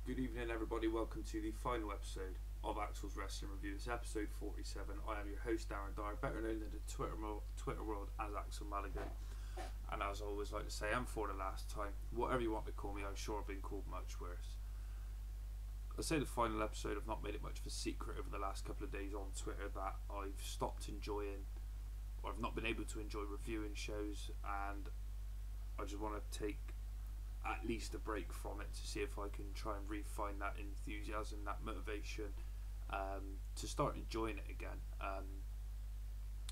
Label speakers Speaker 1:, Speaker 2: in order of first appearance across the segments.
Speaker 1: Good evening, everybody. Welcome to the final episode of Axel's Wrestling Review. This is episode 47. I am your host, Darren Dyer, better known in the Twitter world as Axel Mulligan. And as I always like to say, and for the last time, whatever you want to call me, I'm sure I've been called much worse. I say the final episode, I've not made it much of a secret over the last couple of days on Twitter that I've stopped enjoying, or I've not been able to enjoy reviewing shows, and I just want to take at least a break from it to see if I can try and refine that enthusiasm, that motivation, to start enjoying it again.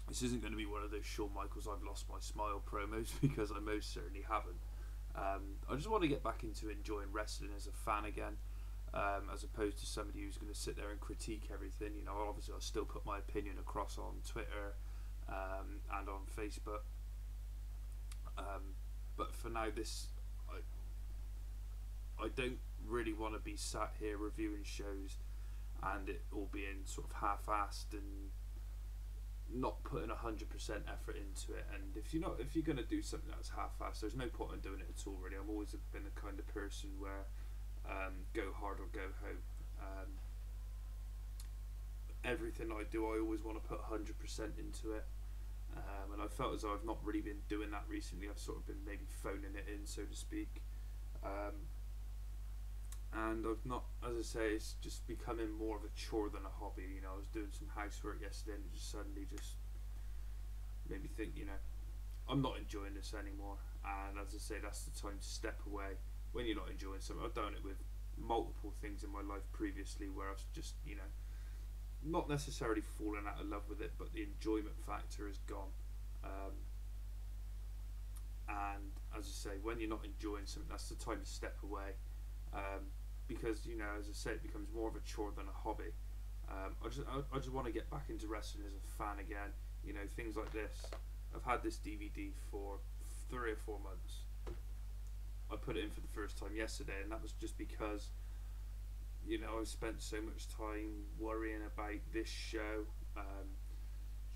Speaker 1: This isn't going to be one of those Shawn Michaels I've lost my smile promos, because I most certainly haven't. I just want to get back into enjoying wrestling as a fan again, as opposed to somebody who's going to sit there and critique everything. You know, obviously I'll still put my opinion across on Twitter and on Facebook, but for now, I don't really want to be sat here reviewing shows and it all being sort of half-assed and not putting 100% effort into it. And if you're going to do something that's half-assed, there's no point in doing it at all, really. I've always been the kind of person where go hard or go home. Everything I do, I always want to put 100% into it. And I felt as though I've not really been doing that recently. I've sort of been maybe phoning it in, so to speak. And I've not, as I say, it's just becoming more of a chore than a hobby. You know, I was doing some housework yesterday and it just suddenly just made me think, you know, I'm not enjoying this anymore. And as I say, that's the time to step away when you're not enjoying something. I've done it with multiple things in my life previously where I've just, you know, not necessarily fallen out of love with it, but the enjoyment factor is gone. And as I say, when you're not enjoying something, that's the time to step away. Because, you know, as I say, it becomes more of a chore than a hobby. I just want to get back into wrestling as a fan again. You know, things like this. I've had this DVD for 3 or 4 months. I put it in for the first time yesterday, and that was just because, you know, I've spent so much time worrying about this show,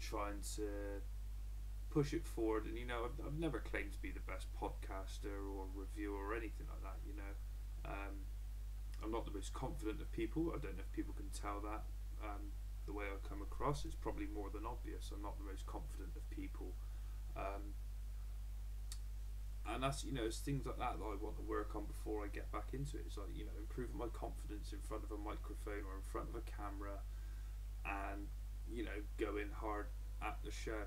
Speaker 1: trying to push it forward. And, you know, I've never claimed to be the best podcaster or reviewer or anything like that, you know. I'm not the most confident of people. I don't know if people can tell that. The way I come across, it's probably more than obvious. I'm not the most confident of people. And that's, you know, it's things like that I want to work on before I get back into it. It's like, you know, improving my confidence in front of a microphone or in front of a camera, and, you know, going hard at the show.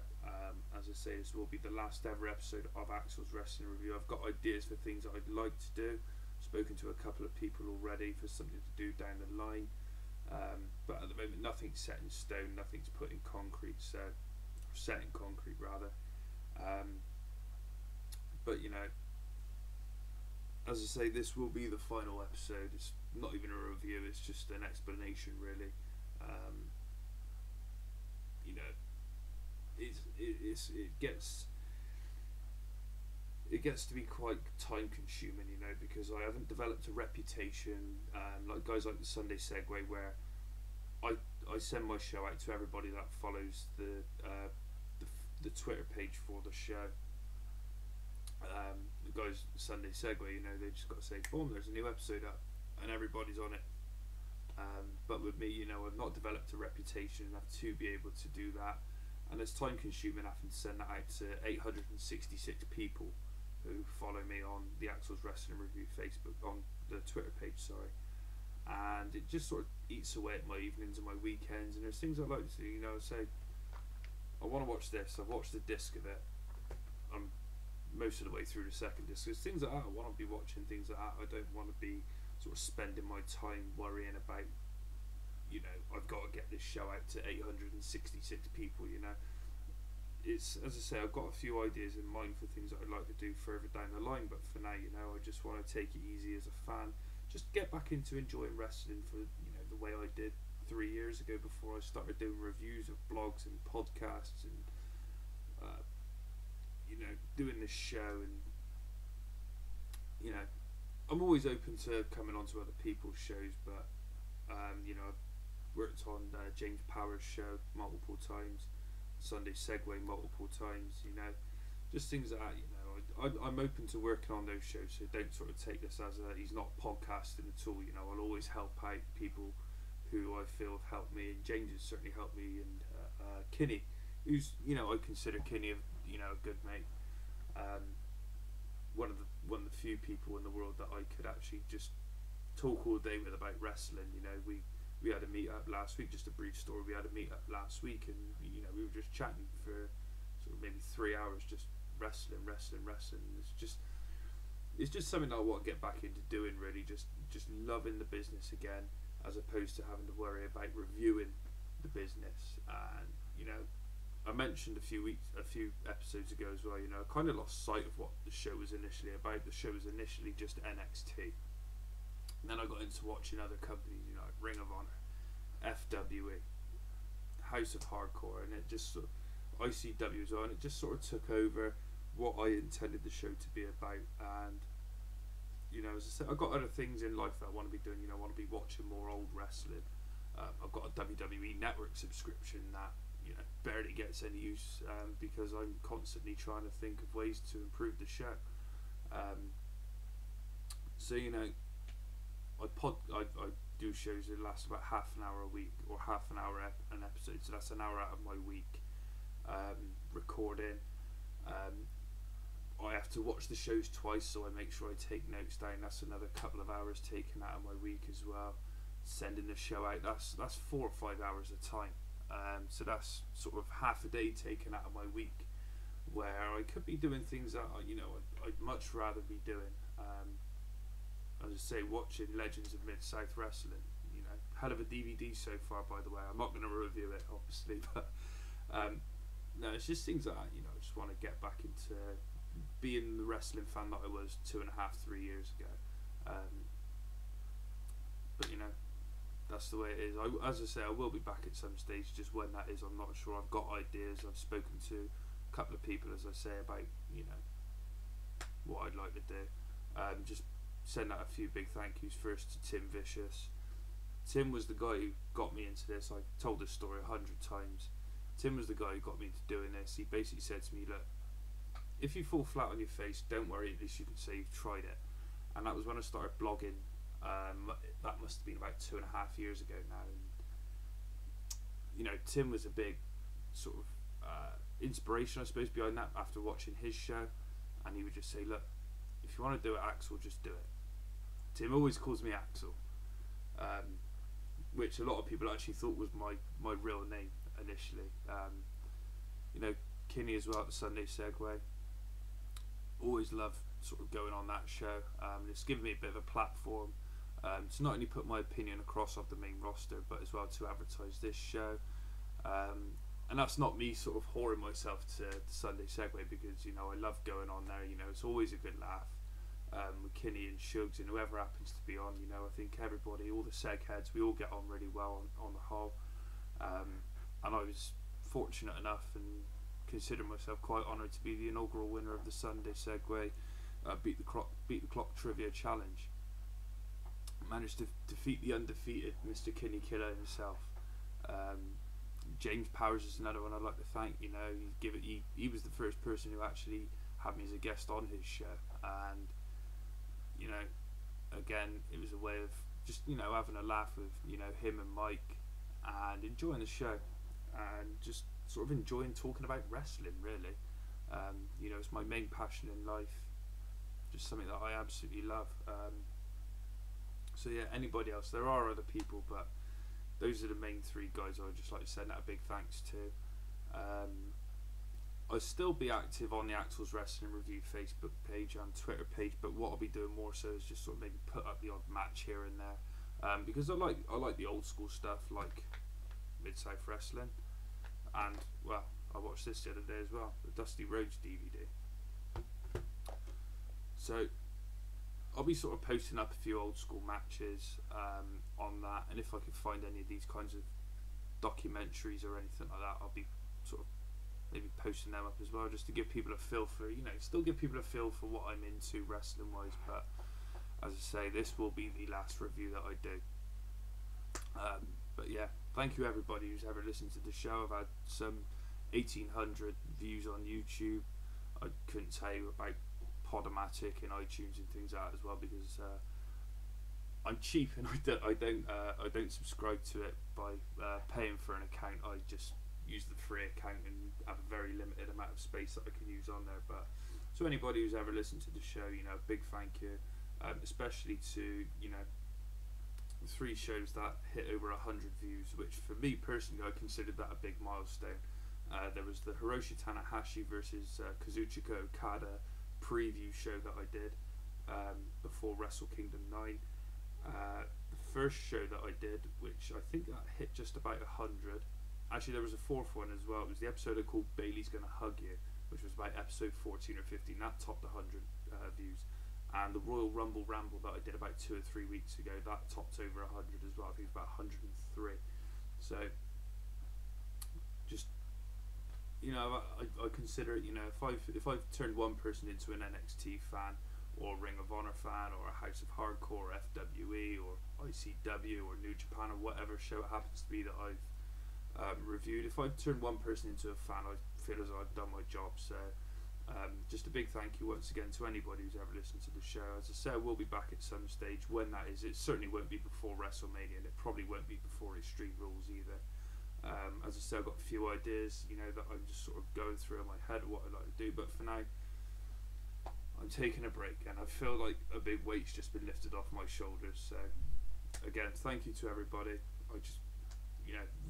Speaker 1: As I say, this will be the last ever episode of Axel's Wrestling Review. I've got ideas for things that I'd like to do. Spoken to a couple of people already for something to do down the line, but at the moment nothing's set in stone, nothing's put in concrete, so set in concrete rather. But, you know, as I say, this will be the final episode. It's not even a review, it's just an explanation, really. You know, it gets to be quite time consuming, you know, because I haven't developed a reputation like guys like the Sunday Segway, where I send my show out to everybody that follows the Twitter page for the show. The guys Sunday Segway, you know, they just got to say, boom, there's a new episode up, and everybody's on it. But with me, you know, I've not developed a reputation enough to be able to do that, and it's time consuming having to send that out to 866 people who follow me on the Axel's Wrestling Review Facebook, on the Twitter page, sorry. And it just sort of eats away at my evenings and my weekends, and there's things I'd like to do, you know. Say, I want to watch this, I've watched the disc of it, I'm most of the way through the second disc. There's things like that I want to be watching, things like that I don't want to be sort of spending my time worrying about, you know, I've got to get this show out to 866 people, you know. It's, as I say, I've got a few ideas in mind for things that I'd like to do further down the line, but for now, you know, I just want to take it easy as a fan, just get back into enjoying wrestling for, you know, the way I did 3 years ago before I started doing reviews of blogs and podcasts and you know, doing this show. And, you know, I'm always open to coming on to other people's shows, but you know, I've worked on James Power's show multiple times, Sunday Segway multiple times, you know, just things like that. You know, I'm open to working on those shows, so don't sort of take this as he's not podcasting at all. You know, I'll always help out people who I feel have helped me, and James has certainly helped me, and Kinney, who's, you know, I consider Kinney a good mate. One of the few people in the world that I could actually just talk all day with about wrestling. You know, we had a meet up last week. Just a brief story. We had a meet up last week, and you know, we were just chatting for sort of maybe 3 hours, just wrestling. It's just something that I want to get back into doing. Really, just loving the business again, as opposed to having to worry about reviewing the business. And you know, I mentioned a few episodes ago as well, you know, I kind of lost sight of what the show was initially about. The show was initially just NXT. And then I got into watching other companies, you know, like Ring of Honor, FWE, House of Hardcore, and it just sort of, ICW as well, and it just sort of took over what I intended the show to be about. And, you know, as I said, I've got other things in life that I want to be doing. You know, I want to be watching more old wrestling. I've got a WWE Network subscription that, you know, barely gets any use because I'm constantly trying to think of ways to improve the show. So, you know, I do shows that last about half an hour a week, or half an hour an episode, so that's an hour out of my week recording. I have to watch the shows twice, so I make sure I take notes down. That's another couple of hours taken out of my week as well. Sending the show out, that's 4 or 5 hours a time. So that's sort of half a day taken out of my week, where I could be doing things that I'd much rather be doing. As I say, watching Legends of Mid-South Wrestling, you know, hell of a DVD so far, by the way. I'm not going to review it, obviously, but no, it's just things that I just want to get back into being the wrestling fan that I was 2.5, 3 years ago. But you know, that's the way it is. As I say, I will be back at some stage. Just when that is, I'm not sure. I've got ideas. I've spoken to a couple of people, as I say, about what I'd like to do. Just send out a few big thank yous first to Tim Vicious. Tim was the guy who got me into this. I've told this story 100 times. Tim was the guy who got me into doing this. He basically said to me, look, if you fall flat on your face, don't worry, at least you can say you've tried it. And that was when I started blogging. That must have been about 2.5 years ago now. And, you know, Tim was a big sort of inspiration, I suppose, behind that after watching his show. And he would just say, look, if you want to do it, Axel, just do it. Tim always calls me Axel, which a lot of people actually thought was my real name initially. You know, Kinney as well at the Sunday Segway. Always love sort of going on that show. It's given me a bit of a platform to not only put my opinion across of the main roster, but as well to advertise this show. And that's not me sort of whoring myself to the Sunday Segway, because, you know, I love going on there. You know, it's always a good laugh with Kinney and Shugs and whoever happens to be on. You know, I think everybody, all the Seg heads, we all get on really well on the whole. And I was fortunate enough and consider myself quite honoured to be the inaugural winner of the Sunday Segway Beat the Clock Trivia Challenge. Managed to defeat the undefeated Mr. Kinney Killer himself. James Powers is another one I'd like to thank. You know, he was the first person who actually had me as a guest on his show, and you know, again, it was a way of just, you know, having a laugh with, you know, him and Mike, and enjoying the show, and just sort of enjoying talking about wrestling, really. You know, it's my main passion in life, just something that I absolutely love. So yeah, anybody else, there are other people, but those are the main 3 guys I would just like to send out a big thanks to. I'll still be active on the Axel's Wrestling Review Facebook page and Twitter page, but what I'll be doing more so is just sort of maybe put up the odd match here and there, because I like the old school stuff, like Mid-South Wrestling, and well, I watched this the other day as well, the Dusty Rhodes DVD. So I'll be sort of posting up a few old school matches on that, and if I can find any of these kinds of documentaries or anything like that, I'll be sort of maybe posting them up as well, just to give people a feel for, you know, still give people a feel for what I'm into wrestling wise. But as I say, this will be the last review that I do. But yeah, thank you everybody who's ever listened to the show. I've had some 1,800 views on YouTube. I couldn't tell you about Podomatic and iTunes and things like that as well, because I'm cheap and I don't subscribe to it by paying for an account. I just use the free account and have a very limited amount of space that I can use on there. But so anybody who's ever listened to the show, big thank you, especially to 3 shows that hit over 100 views, which for me personally, I considered that a big milestone. There was the Hiroshi Tanahashi versus Kazuchika Okada preview show that I did before Wrestle Kingdom 9. The first show that I did, which I think that hit just about 100. Actually, there was a 4th one as well. It was the episode called Bailey's Gonna Hug You, which was about episode 14 or 15. That topped 100 views. And the Royal Rumble Ramble that I did about 2 or 3 weeks ago, that topped over 100 as well. I think it was about 103. So, just, I consider it, if I've turned one person into an NXT fan, or Ring of Honor fan, or a House of Hardcore, or FWE, or ICW, or New Japan, or whatever show it happens to be that I've reviewed, if I've turned one person into a fan, I feel as though I've done my job. So just a big thank you once again to anybody who's ever listened to the show. As I said, we'll be back at some stage. When that is, it certainly won't be before WrestleMania, and it probably won't be before Extreme Rules either. As I said, I've got a few ideas, that I'm just sort of going through in my head what I'd like to do, but for now, I'm taking a break, and I feel like a big weight's just been lifted off my shoulders. So, again, thank you to everybody. I just,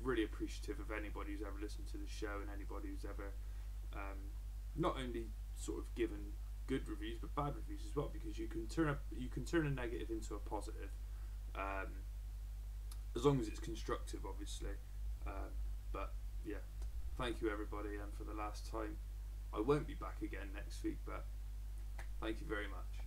Speaker 1: really appreciative of anybody who's ever listened to the show, and anybody who's ever not only sort of given good reviews but bad reviews as well, because you can turn a negative into a positive, as long as it's constructive, obviously. But yeah, thank you everybody, and for the last time, I won't be back again next week, but thank you very much.